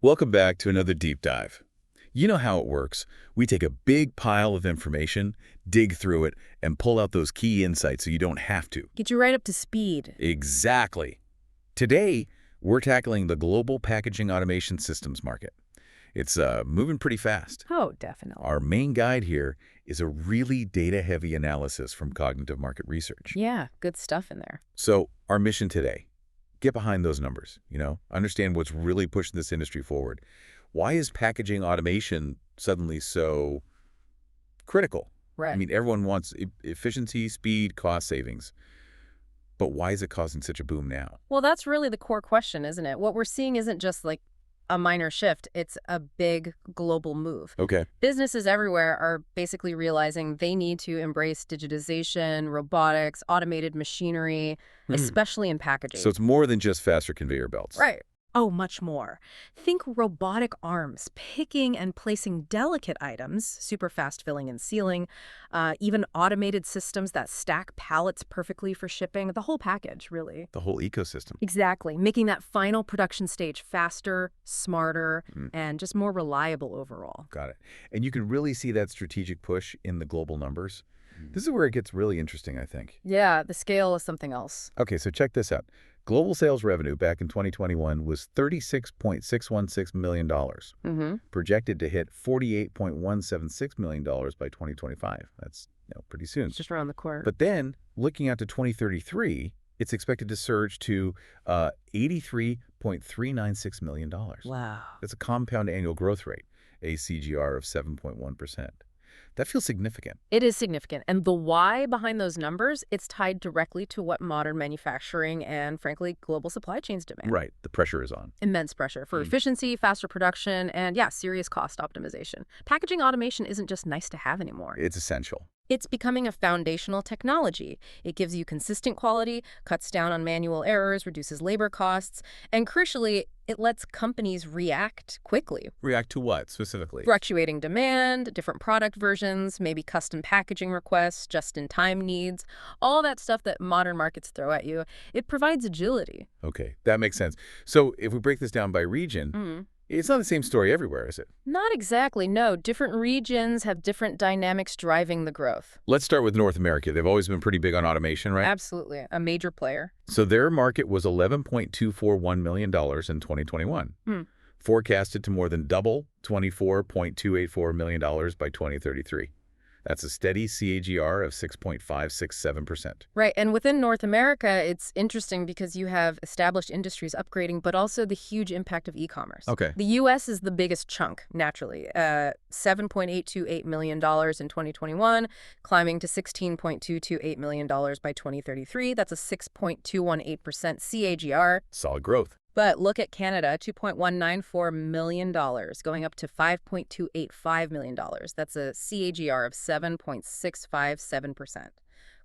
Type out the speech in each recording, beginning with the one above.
Welcome back to another deep dive. You know how it works. We take a big pile of information, dig through it, and pull out those key insights so you don't have to. Get you right up to speed. Exactly. Today, we're tackling the global packaging automation systems market. It's moving pretty fast. Oh, definitely. Our main guide here is a really data-heavy analysis from cognitive market research. Yeah, good stuff in there. So our mission today, get behind those numbers, understand what's really pushing this industry forward. Why is packaging automation suddenly so critical? Right. I mean, everyone wants efficiency, speed, cost savings. But why is it causing such a boom now? Well, that's really the core question, isn't it? What we're seeing isn't just like a minor shift. It's a big global move. Okay. Businesses everywhere are basically realizing they need to embrace digitization, robotics, automated machinery, especially in packaging. So it's more than just faster conveyor belts. Right. Oh, much more. Think robotic arms picking and placing delicate items, super fast filling and sealing, even automated systems that stack pallets perfectly for shipping, the whole package, really. The whole ecosystem. Exactly, making that final production stage faster, smarter, and just more reliable overall. Got it. And you can really see that strategic push in the global numbers. This is where it gets really interesting, I think. Yeah, the scale is something else. Okay, so check this out. Global sales revenue back in 2021 was $36.616 million, projected to hit $48.176 million by 2025. That's pretty soon. It's just around the corner. But then, looking out to 2033, it's expected to surge to $83.396 million. Wow. That's a compound annual growth rate, a CAGR of 7.1%. That feels significant. It is significant. And the why behind those numbers, it's tied directly to what modern manufacturing and, frankly, global supply chains demand. Right. The pressure is on. Immense pressure for efficiency, faster production, and, yeah, serious cost optimization. Packaging automation isn't just nice to have anymore. It's essential. It's becoming a foundational technology. It gives you consistent quality, cuts down on manual errors, reduces labor costs, and crucially, it lets companies react quickly. React to what, specifically? Fluctuating demand, different product versions, maybe custom packaging requests, just-in-time needs, all that stuff that modern markets throw at you. It provides agility. Okay, that makes sense. So if we break this down by region, it's not the same story everywhere, is it? Not exactly, no. Different regions have different dynamics driving the growth. Let's start with North America. They've always been pretty big on automation, right? Absolutely. A major player. So their market was $11.241 million in 2021, forecasted to more than double $24.284 million by 2033. That's a steady CAGR of 6.567%. Right. And within North America, it's interesting because you have established industries upgrading, but also the huge impact of e-commerce. Okay. The U.S. is the biggest chunk, naturally. $7.828 million in 2021, climbing to $16.228 million by 2033. That's a 6.218% CAGR. Solid growth. But look at Canada, $2.194 million, going up to $5.285 million. That's a CAGR of 7.657%.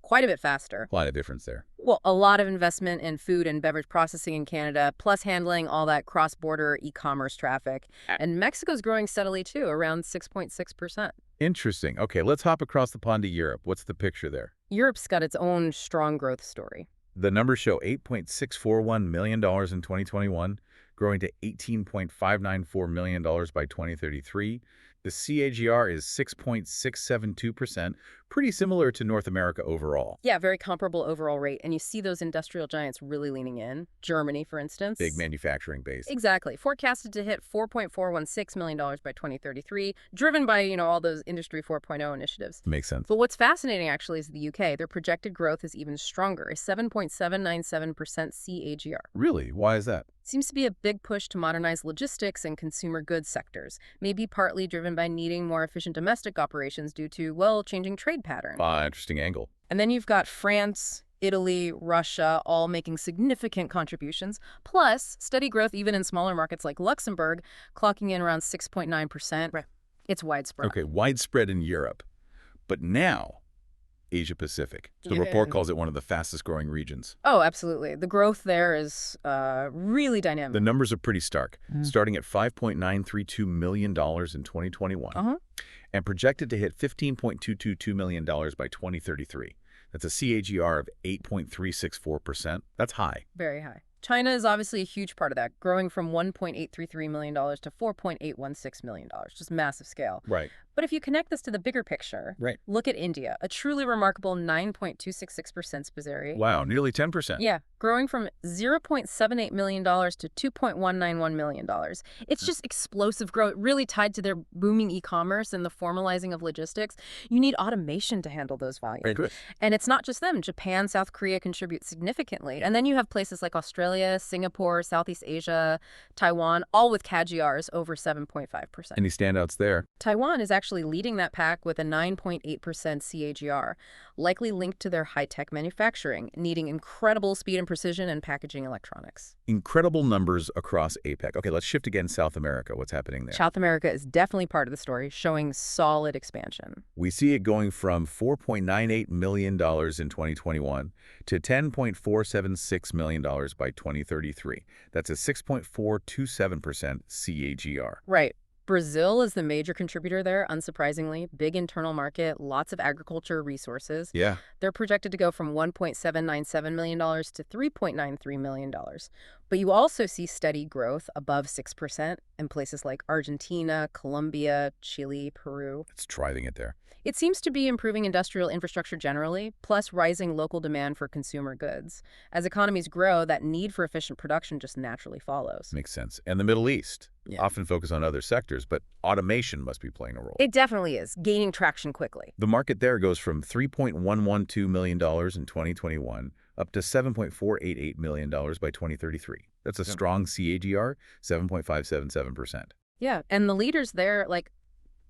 Quite a bit faster. A lot of difference there. Well, a lot of investment in food and beverage processing in Canada, plus handling all that cross-border e-commerce traffic. And Mexico's growing steadily, too, around 6.6%. Interesting. Okay, let's hop across the pond to Europe. What's the picture there? Europe's got its own strong growth story. The numbers show $8.641 million in 2021, growing to $18.594 million by 2033. The CAGR is 6.672%, pretty similar to North America overall. Yeah, very comparable overall rate. And you see those industrial giants really leaning in. Germany, for instance. Big manufacturing base. Exactly. Forecasted to hit $4.416 million by 2033, driven by, all those Industry 4.0 initiatives. Makes sense. But what's fascinating, actually, is the UK. Their projected growth is even stronger, a 7.797% CAGR. Really? Why is that? Seems to be a big push to modernize logistics and consumer goods sectors, maybe partly driven by needing more efficient domestic operations due to, changing trade patterns. Interesting angle. And then you've got France, Italy, Russia, all making significant contributions, plus steady growth even in smaller markets like Luxembourg, clocking in around 6.9%. Right. It's widespread. Okay, widespread in Europe. But now, Asia Pacific. So the report calls it one of the fastest growing regions. Oh, absolutely. The growth there is really dynamic. The numbers are pretty stark, starting at $5.932 million in 2021 and projected to hit $15.222 million by 2033. That's a CAGR of 8.364%. That's high. Very high. China is obviously a huge part of that, growing from $1.833 million to $4.816 million, just massive scale. Right. But if you connect this to the bigger picture, Right. look at India, a truly remarkable 9.266% SPIZERI. Wow, nearly 10%. Yeah, growing from $0.78 million to $2.191 million. It's just explosive growth, really tied to their booming e-commerce and the formalizing of logistics. You need automation to handle those volumes. Right, good. And it's not just them. Japan, South Korea contribute significantly. And then you have places like Australia, Singapore, Southeast Asia, Taiwan, all with CAGRs over 7.5%. Any standouts there? Taiwan is actually leading that pack with a 9.8% CAGR, likely linked to their high-tech manufacturing, needing incredible speed and precision in packaging electronics. Incredible numbers across APEC. Okay, let's shift again South America. What's happening there? South America is definitely part of the story, showing solid expansion. We see it going from $4.98 million in 2021 to $10.476 million by 2033. That's a 6.427% CAGR. Right. Brazil is the major contributor there, unsurprisingly. Big internal market, lots of agriculture resources. Yeah. They're projected to go from $1.797 million to $3.93 million. But you also see steady growth above 6% in places like Argentina, Colombia, Chile, Peru. It's driving it there. It seems to be improving industrial infrastructure generally, plus rising local demand for consumer goods. As economies grow, that need for efficient production just naturally follows. Makes sense. And the Middle East. Yeah. Often focus on other sectors, but automation must be playing a role. It definitely is, gaining traction quickly. The market there goes from $3.112 million in 2021 up to $7.488 million by 2033. That's a strong CAGR, 7.577%. Yeah, and the leaders there, like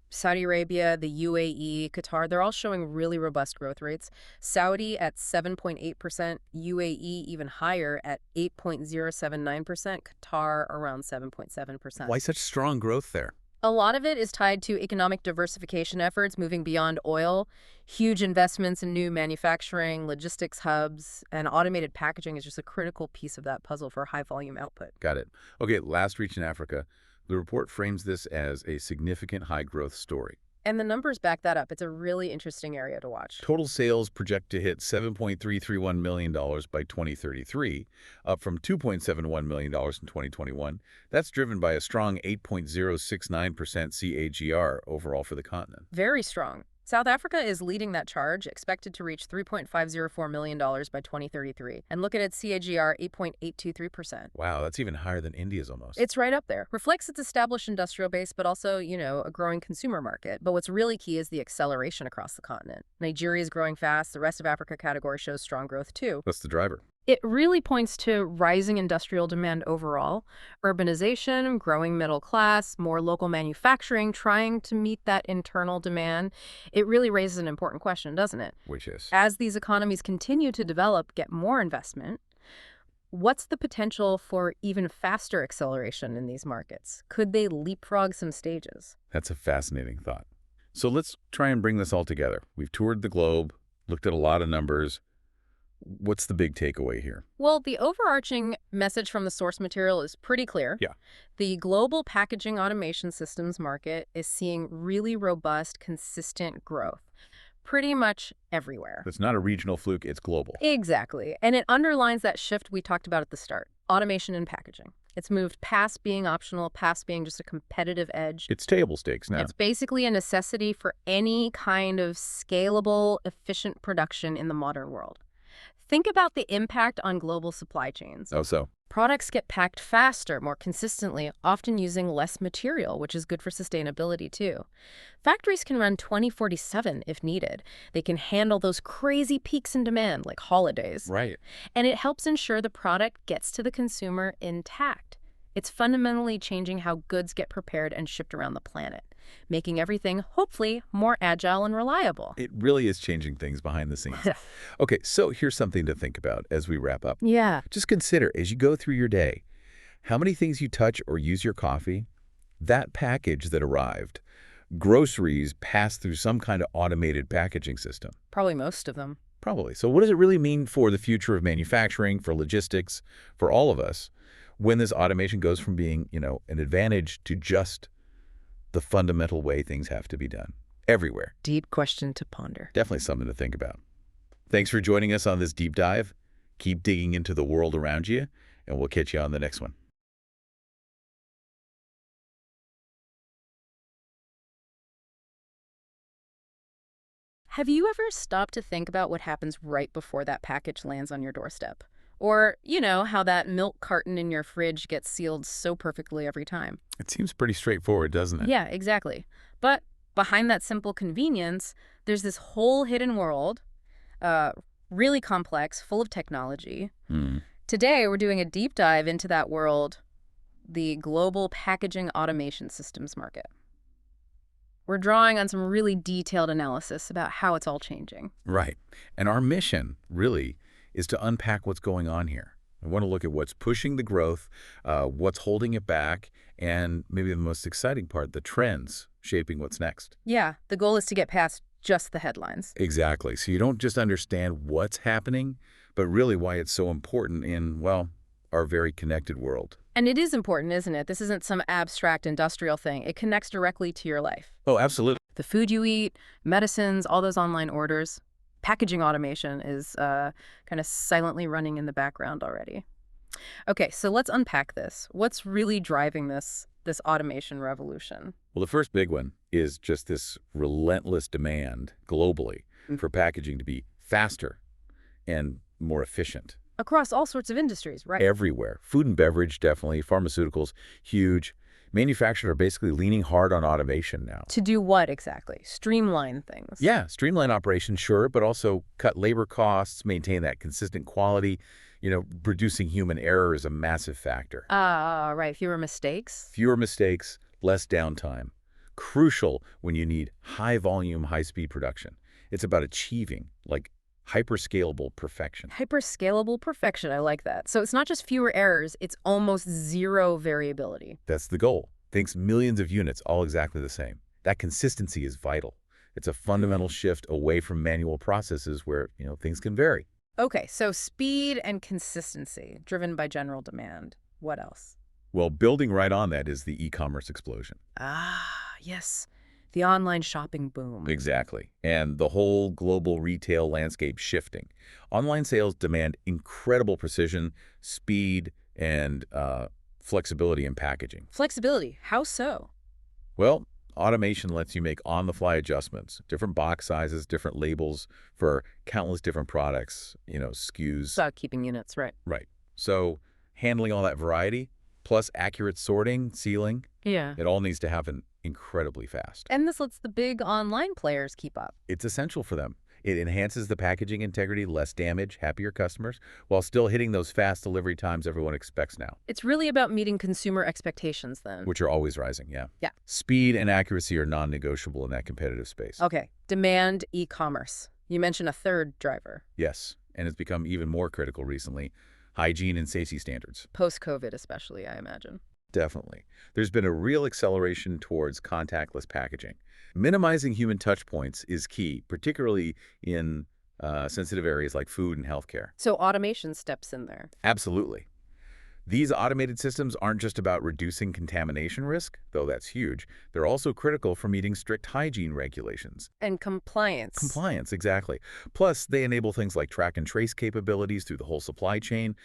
Saudi Arabia, the UAE, Qatar, they're all showing really robust growth rates. Saudi at 7.8%, UAE even higher at 8.079%, Qatar around 7.7%. Why such strong growth there? A lot of it is tied to economic diversification efforts moving beyond oil. Huge investments in new manufacturing, logistics hubs, and automated packaging is just a critical piece of that puzzle for high-volume output. Got it. Okay, last reach in Africa. The report frames this as a significant high-growth story. And the numbers back that up. It's a really interesting area to watch. Total sales project to hit $7.331 million by 2033, up from $2.71 million in 2021. That's driven by a strong 8.069% CAGR overall for the continent. Very strong. South Africa is leading that charge, expected to reach $3.504 million by 2033. And look at its CAGR, 8.823%. Wow, that's even higher than India's almost. It's right up there. Reflects its established industrial base, but also, a growing consumer market. But what's really key is the acceleration across the continent. Nigeria is growing fast. The rest of Africa category shows strong growth, too. What's the driver? It really points to rising industrial demand overall, urbanization, growing middle class, more local manufacturing, trying to meet that internal demand. It really raises an important question, doesn't it? Which is? As these economies continue to develop, get more investment, what's the potential for even faster acceleration in these markets? Could they leapfrog some stages? That's a fascinating thought. So let's try and bring this all together. We've toured the globe, looked at a lot of numbers. What's the big takeaway here? Well, the overarching message from the source material is pretty clear. Yeah. The global packaging automation systems market is seeing really robust, consistent growth. Pretty much everywhere. It's not a regional fluke, it's global. Exactly. And it underlines that shift we talked about at the start, automation in packaging. It's moved past being optional, past being just a competitive edge. It's table stakes now. It's basically a necessity for any kind of scalable, efficient production in the modern world. Think about the impact on global supply chains. Oh, so? Products get packed faster, more consistently, often using less material, which is good for sustainability, too. Factories can run 24/7 if needed. They can handle those crazy peaks in demand, like holidays. Right. And it helps ensure the product gets to the consumer intact. It's fundamentally changing how goods get prepared and shipped around the planet, making everything, hopefully, more agile and reliable. It really is changing things behind the scenes. Okay, so here's something to think about as we wrap up. Yeah. Just consider, as you go through your day, how many things you touch or use your coffee, that package that arrived, groceries passed through some kind of automated packaging system. Probably most of them. Probably. So what does it really mean for the future of manufacturing, for logistics, for all of us, when this automation goes from being, an advantage to just the fundamental way things have to be done everywhere? Deep question to ponder. Definitely something to think about. Thanks for joining us on this deep dive. Keep digging into the world around you, and we'll catch you on the next one. Have you ever stopped to think about what happens right before that package lands on your doorstep? Or, how that milk carton in your fridge gets sealed so perfectly every time? It seems pretty straightforward, doesn't it? Yeah, exactly. But behind that simple convenience, there's this whole hidden world, uh, really complex, full of technology. Hmm. Today, we're doing a deep dive into that world, the global packaging automation systems market. We're drawing on some really detailed analysis about how it's all changing. Right. And our mission, really, is to unpack what's going on here. I want to look at what's pushing the growth, what's holding it back, and maybe the most exciting part, the trends shaping what's next. Yeah, the goal is to get past just the headlines. Exactly. So you don't just understand what's happening, but really why it's so important in, well, our very connected world. And it is important, isn't it? This isn't some abstract industrial thing. It connects directly to your life. Oh, absolutely. The food you eat, medicines, all those online orders. Packaging automation is kind of silently running in the background already. Okay, so let's unpack this. What's really driving this automation revolution? Well, the first big one is just this relentless demand globally for packaging to be faster and more efficient. Across all sorts of industries, right? Everywhere. Food and beverage, definitely. Pharmaceuticals, huge. Manufacturers are basically leaning hard on automation now. To do what exactly? Streamline things. Yeah, streamline operations, sure, but also cut labor costs, maintain that consistent quality. Reducing human error is a massive factor. Right. Fewer mistakes. Fewer mistakes, less downtime. Crucial when you need high-volume, high-speed production. It's about achieving, like, hyperscalable perfection. Hyperscalable perfection. I like that. So it's not just fewer errors, it's almost zero variability. That's the goal. Thinks millions of units, all exactly the same. That consistency is vital. It's a fundamental shift away from manual processes where, things can vary. Okay, so speed and consistency driven by general demand. What else? Well, building right on that is the e-commerce explosion. Yes. The online shopping boom. Exactly. And the whole global retail landscape shifting. Online sales demand incredible precision, speed, and flexibility in packaging. Flexibility. How so? Well, automation lets you make on-the-fly adjustments, different box sizes, different labels for countless different products, SKUs. It's about keeping units, right? Right. So handling all that variety, plus accurate sorting, sealing, Yeah. it all needs to happen incredibly fast. And this lets the big online players keep up. It's essential for them. It enhances the packaging integrity, less damage, happier customers, while still hitting those fast delivery times everyone expects now, It's really about meeting consumer expectations then. which are always rising, yeah. Yeah. Speed and accuracy are non-negotiable in that competitive space. Okay. Demand e-commerce. You mentioned a third driver. Yes, and it's become even more critical recently, hygiene and safety standards. Post-COVID especially, I imagine. Definitely. There's been a real acceleration towards contactless packaging. Minimizing human touch points is key, particularly in sensitive areas like food and healthcare. So automation steps in there. Absolutely. These automated systems aren't just about reducing contamination risk, though that's huge. They're also critical for meeting strict hygiene regulations. And compliance. Compliance, exactly. Plus, they enable things like track and trace capabilities through the whole supply chain,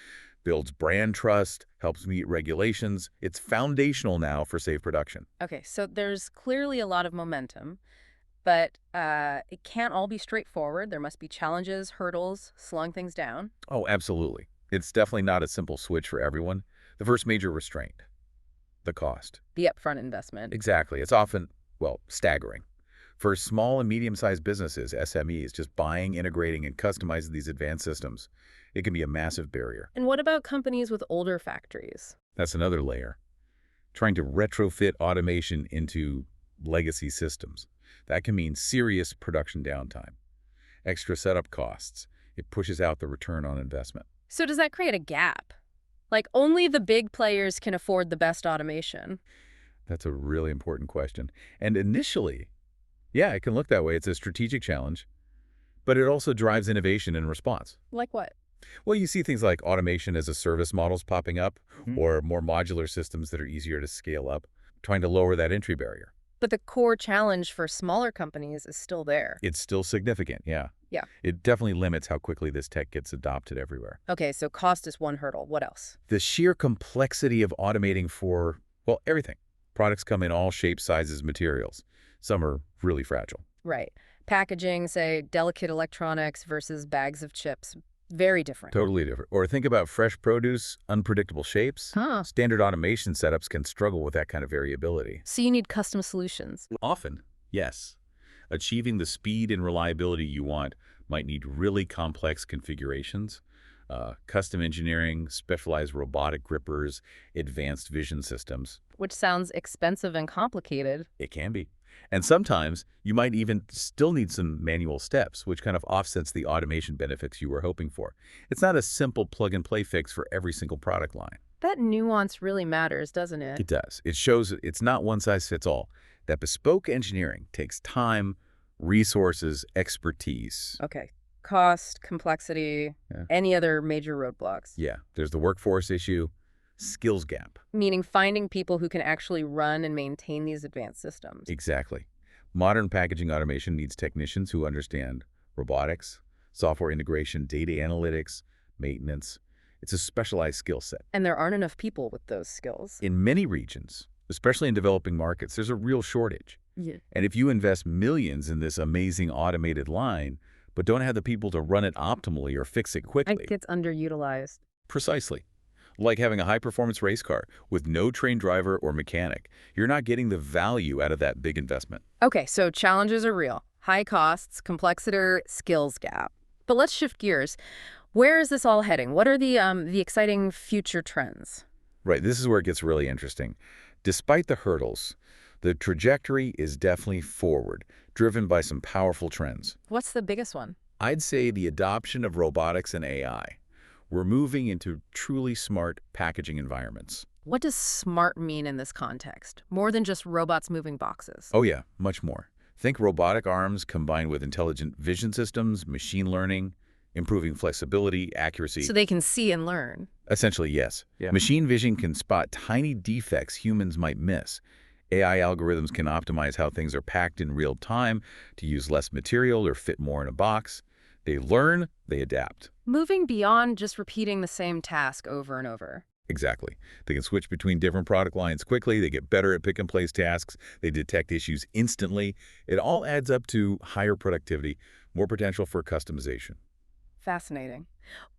builds brand trust, helps meet regulations. It's foundational now for safe production. Okay, so there's clearly a lot of momentum, but it can't all be straightforward. There must be challenges, hurdles, slowing things down. Oh, absolutely. It's definitely not a simple switch for everyone. The first major restraint, the cost. The upfront investment. Exactly. It's often, well, staggering. For small and medium-sized businesses, SMEs, just buying, integrating, and customizing these advanced systems, it can be a massive barrier. And what about companies with older factories? That's another layer. Trying to retrofit automation into legacy systems. That can mean serious production downtime, extra setup costs. It pushes out the return on investment. So does that create a gap? Like only the big players can afford the best automation. That's a really important question. And initially, yeah, it can look that way. It's a strategic challenge, but it also drives innovation and response. Like what? Well, you see things like automation as a service models popping up, or more modular systems that are easier to scale up, trying to lower that entry barrier. But the core challenge for smaller companies is still there. It's still significant, yeah. Yeah. It definitely limits how quickly this tech gets adopted everywhere. Okay, so cost is one hurdle. What else? The sheer complexity of automating for, well, everything. Products come in all shapes, sizes, materials. Some are really fragile. Right. Packaging, say, delicate electronics versus bags of chips. Very different. Totally different. Or think about fresh produce, unpredictable shapes. Huh. Standard automation setups can struggle with that kind of variability. So you need custom solutions. Often, yes. Achieving the speed and reliability you want might need really complex configurations, custom engineering, specialized robotic grippers, advanced vision systems. Which sounds expensive and complicated. It can be. And sometimes you might even still need some manual steps, which kind of offsets the automation benefits you were hoping for. It's not a simple plug-and-play fix for every single product line. That nuance really matters, doesn't it? It does. It shows that it's not one size fits all. That bespoke engineering takes time, resources, expertise. Okay. Cost, complexity, Yeah. any other major roadblocks. Yeah, there's the workforce issue, skills gap. Meaning finding people who can actually run and maintain these advanced systems. Exactly. Modern packaging automation needs technicians who understand robotics, software integration, data analytics, maintenance. It's a specialized skill set. And there aren't enough people with those skills. In many regions, especially in developing markets, there's a real shortage. Yeah. And if you invest millions in this amazing automated line, but don't have the people to run it optimally or fix it It quickly, gets underutilized. precisely. Like having a high-performance race car with no trained driver or mechanic, you're not getting the value out of that big investment. Okay, so challenges are real. High costs, complexity, skills gap. But let's shift gears. Where is this all heading? What are the exciting future trends? Right, this is where it gets really interesting. Despite the hurdles, the trajectory is definitely forward, driven by some powerful trends. What's the biggest one? I'd say the adoption of robotics and AI. We're moving into truly smart packaging environments. What does smart mean in this context? More than just robots moving boxes. Oh yeah, much more. Think robotic arms combined with intelligent vision systems, machine learning, improving flexibility, accuracy. So they can see and learn. Essentially, yes. Yeah. Machine vision can spot tiny defects humans might miss. AI algorithms can optimize how things are packed in real time to use less material or fit more in a box. They learn, they adapt. Moving beyond just repeating the same task over and over. Exactly. They can switch between different product lines quickly. They get better at pick-and-place tasks. They detect issues instantly. It all adds up to higher productivity, more potential for customization. Fascinating.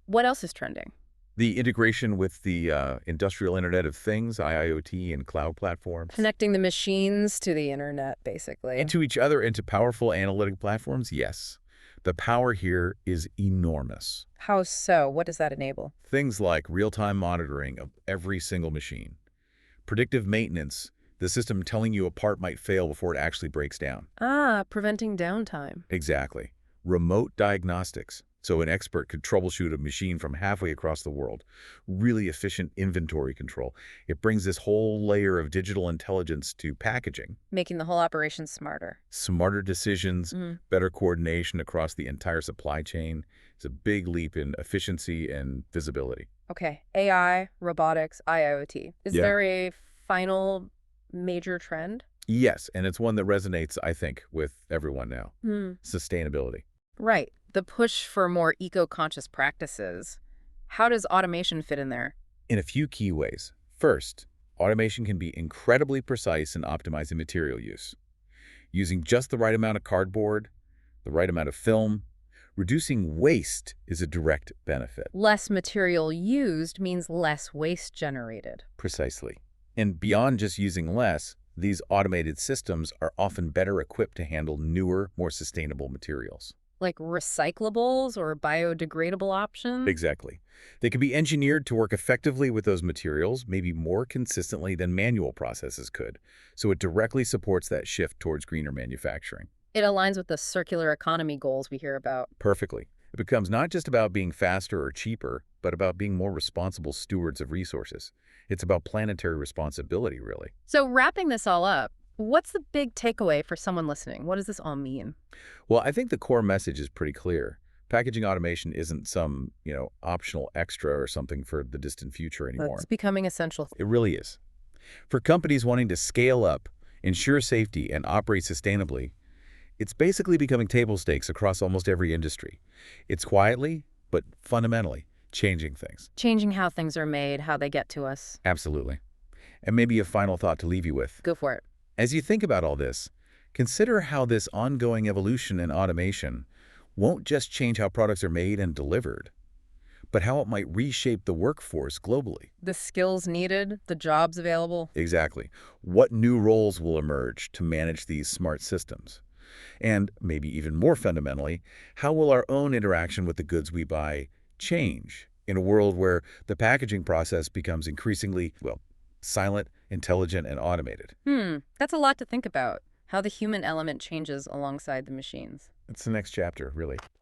What else is trending? The integration with the Industrial Internet of Things, IIoT, and cloud platforms. Connecting the machines to the internet, basically. And to each other and to powerful analytic platforms, yes. The power here is enormous. How so? What does that enable? Things like real-time monitoring of every single machine. Predictive maintenance, the system telling you a part might fail before it actually breaks down. Ah, preventing downtime. Exactly. Remote diagnostics, so an expert could troubleshoot a machine from halfway across the world. Really efficient inventory control. It brings this whole layer of digital intelligence to packaging. Making the whole operation smarter. Smarter decisions, better coordination across the entire supply chain. It's a big leap in efficiency and visibility. Okay, AI, robotics, IoT. Is Yeah. there a final major trend? Yes, and it's one that resonates, I think, with everyone now. Sustainability. Right. The push for more eco-conscious practices. How does automation fit in there? In a few key ways. First, automation can be incredibly precise in optimizing material use. Using just the right amount of cardboard, the right amount of film, reducing waste is a direct benefit. Less material used means less waste generated. Precisely. And beyond just using less, these automated systems are often better equipped to handle newer, more sustainable materials. Like recyclables or biodegradable options? Exactly. They can be engineered to work effectively with those materials, maybe more consistently than manual processes could. So it directly supports that shift towards greener manufacturing. It aligns with the circular economy goals we hear about. Perfectly. It becomes not just about being faster or cheaper, but about being more responsible stewards of resources. It's about planetary responsibility, really. So wrapping this all up, what's the big takeaway for someone listening? What does this all mean? Well, I think the core message is pretty clear. Packaging automation isn't some, optional extra or something for the distant future anymore. It's becoming essential. It really is. For companies wanting to scale up, ensure safety, and operate sustainably, It's basically becoming table stakes across almost every industry. It's quietly, but fundamentally, changing things. Changing how things are made, how they get to us. Absolutely. And maybe a final thought to leave you with. Go for it. As you think about all this, consider how this ongoing evolution in automation won't just change how products are made and delivered, but how it might reshape the workforce globally. The skills needed, the jobs available. Exactly. What new roles will emerge to manage these smart systems? And maybe even more fundamentally, how will our own interaction with the goods we buy change in a world where the packaging process becomes increasingly, well, silent, intelligent, and automated? That's a lot to think about. How the human element changes alongside the machines. It's the next chapter, really.